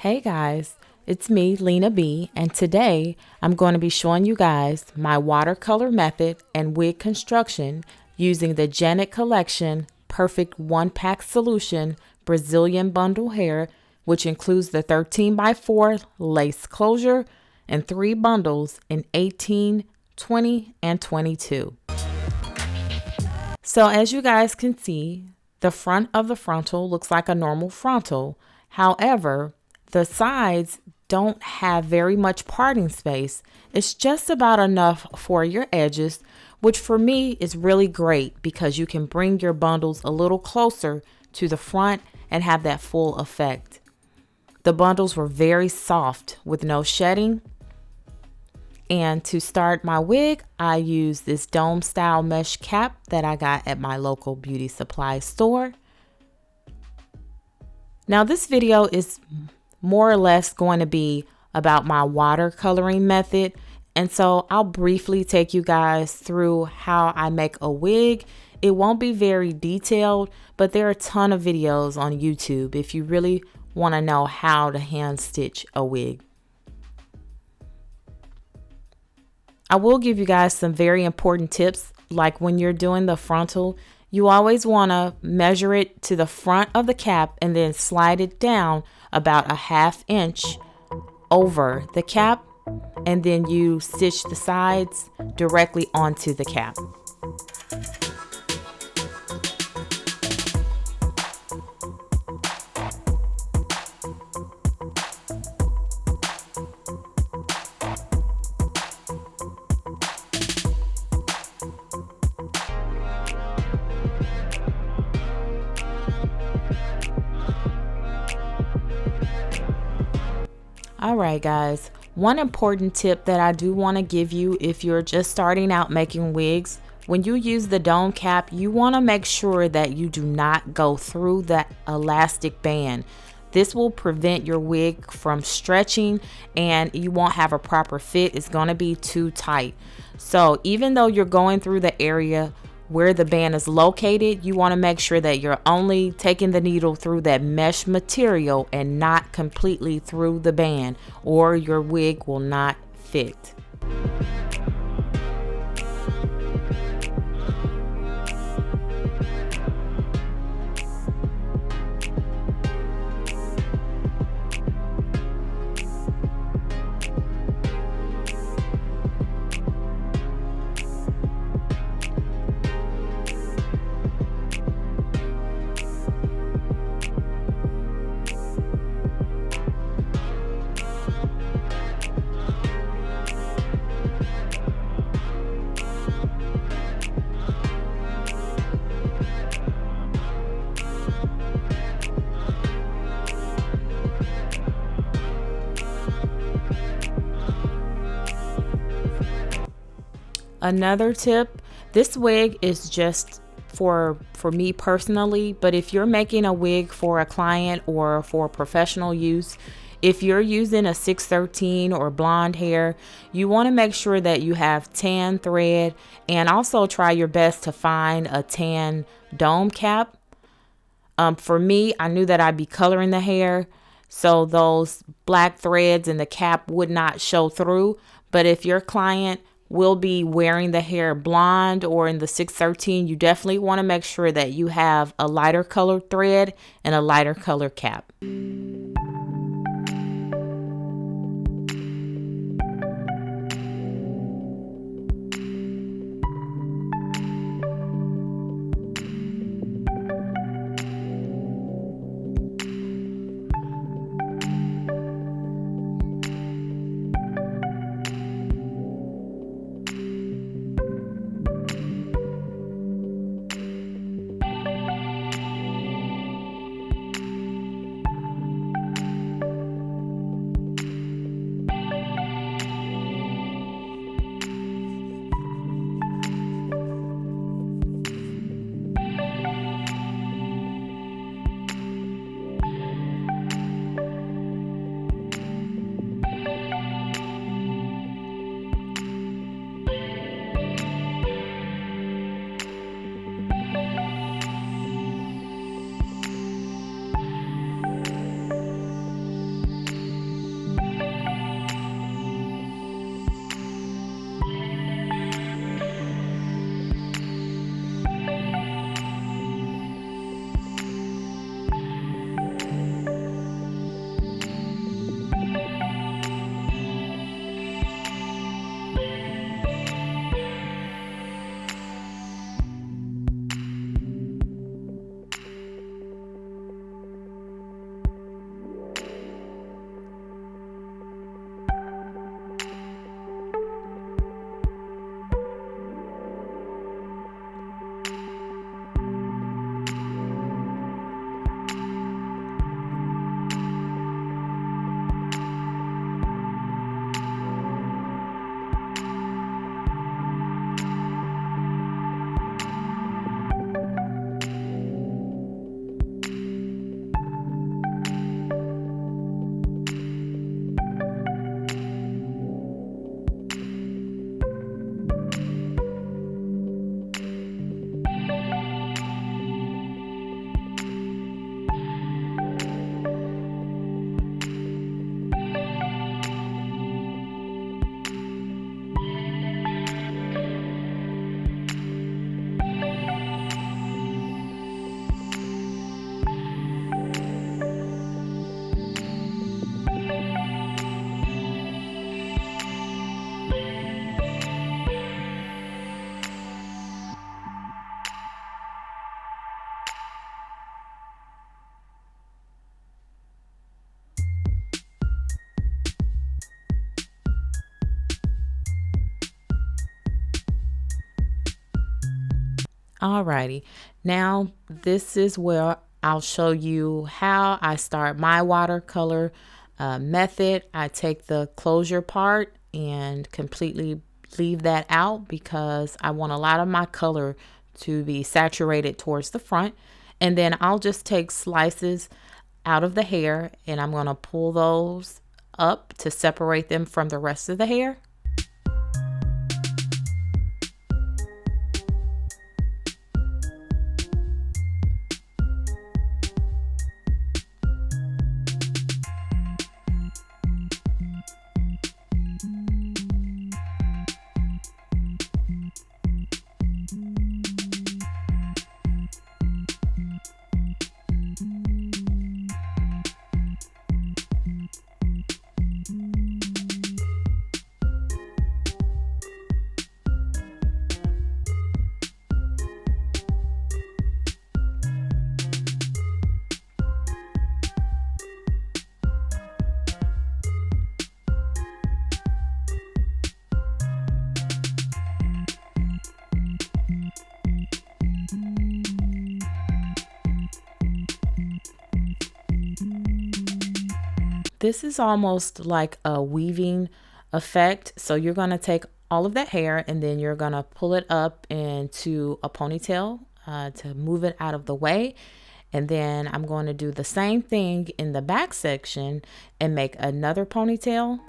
Hey guys, it's me, Lena B, and today I'm going to be showing you guys my watercolor method and wig construction using the Janet Collection Perfect One Pack Solution Brazilian Bundle Hair, which includes the 13x4 lace closure and 3 bundles in 18, 20, and 22. So as you guys can see, the front of the frontal looks like a normal frontal. However, the sides don't have very much parting space. It's just about enough for your edges, which for me is really great because you can bring your bundles a little closer to the front and have that full effect. The bundles were very soft with no shedding. And to start my wig, I used this dome style mesh cap that I got at my local beauty supply store. Now this video is more or less going to be about my watercoloring method, and so I'll briefly take you guys through how I make a wig. It won't be very detailed, but there are a ton of videos on YouTube if you really want to know how to hand stitch a wig. I will give you guys some very important tips, like when you're doing the frontal, you always want to measure it to the front of the cap and then slide it down about a ½ inch over the cap, and then you stitch the sides directly onto the cap. Alright guys, one important tip that I do want to give you if you're just starting out making wigs, when you use the dome cap, you want to make sure that you do not go through that elastic band. This will prevent your wig from stretching and you won't have a proper fit. It's going to be too tight. So even though you're going through the area where the band is located, you want to make sure that you're only taking the needle through that mesh material and not completely through the band, or your wig will not fit. Another tip, this wig is just for me personally, but if you're making a wig for a client or for professional use, if you're using a 613 or blonde hair, you want to make sure that you have tan thread, and also try your best to find a tan dome cap. For me, I knew that I'd be coloring the hair, so those black threads in the cap would not show through. But if your client will be wearing the hair blonde or in the 613, you definitely want to make sure that you have a lighter colored thread and a lighter color cap. Alrighty, now this is where I'll show you how I start my watercolor method. I take the closure part and completely leave that out because I want a lot of my color to be saturated towards the front. And then I'll just take slices out of the hair and I'm going to pull those up to separate them from the rest of the hair. This is almost like a weaving effect. So you're going to take all of that hair and then you're going to pull it up into a ponytail to move it out of the way. And then I'm going to do the same thing in the back section and make another ponytail.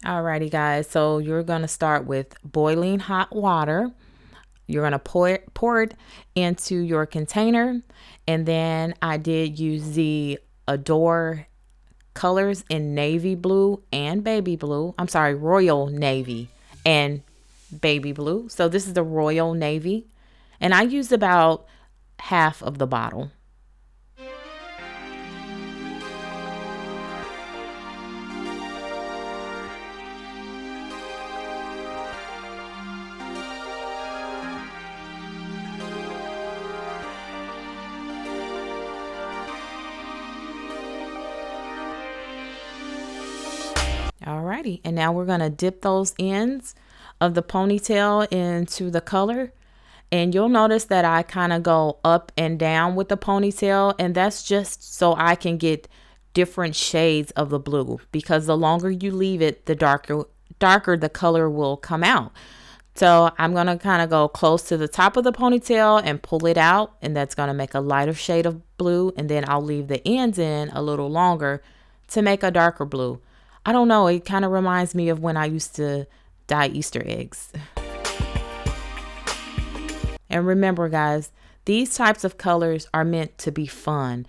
Alrighty guys, so you're going to start with boiling hot water. You're going to pour it into your container. And then I did use the Adore colors in navy blue and baby blue. I'm sorry, royal navy and baby blue. So this is the royal navy. And I used about half of the bottle. Alrighty, and now we're going to dip those ends of the ponytail into the color. And you'll notice that I kind of go up and down with the ponytail, and that's just so I can get different shades of the blue, because the longer you leave it, the darker the color will come out. So I'm going to kind of go close to the top of the ponytail and pull it out, and that's going to make a lighter shade of blue, and then I'll leave the ends in a little longer to make a darker blue. I don't know, it kind of reminds me of when I used to dye Easter eggs. And remember guys, these types of colors are meant to be fun.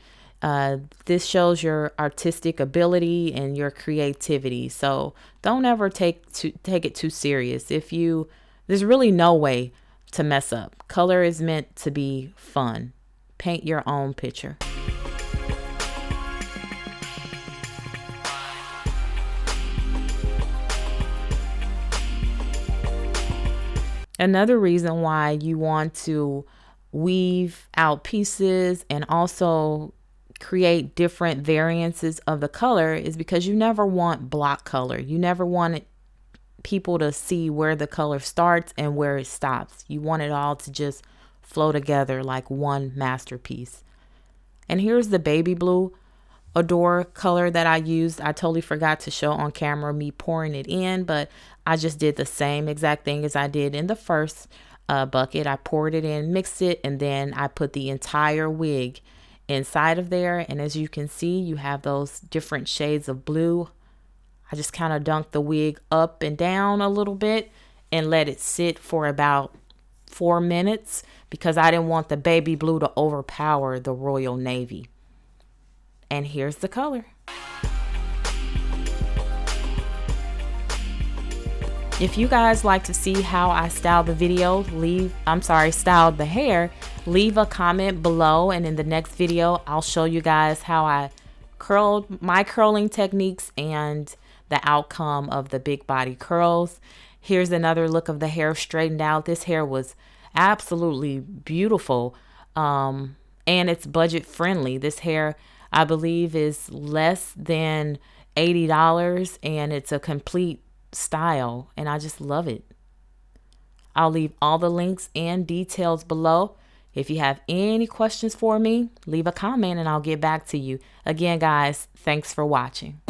This shows your artistic ability and your creativity. So don't ever take it too serious. There's really no way to mess up. Color is meant to be fun. Paint your own picture. Another reason why you want to weave out pieces and also create different variances of the color is because you never want block color. You never want people to see where the color starts and where it stops. You want it all to just flow together like one masterpiece. And here's the baby blue Adore color that I used. I totally forgot to show on camera me pouring it in, but I just did the same exact thing as I did in the first bucket. I poured it in, mixed it, and then I put the entire wig inside of there. And as you can see, you have those different shades of blue. I just kind of dunked the wig up and down a little bit and let it sit for about 4 minutes because I didn't want the baby blue to overpower the royal navy. And here's the color. If you guys like to see how I styled the video, styled the hair, leave a comment below, and in the next video, I'll show you guys how I curled my curling techniques and the outcome of the big body curls. Here's another look of the hair straightened out. This hair was absolutely beautiful, and it's budget friendly. This hair, I believe, is less than $80, and it's a complete style, and I just love it. I'll leave all the links and details below. If you have any questions for me, leave a comment and I'll get back to you. Again, guys, thanks for watching.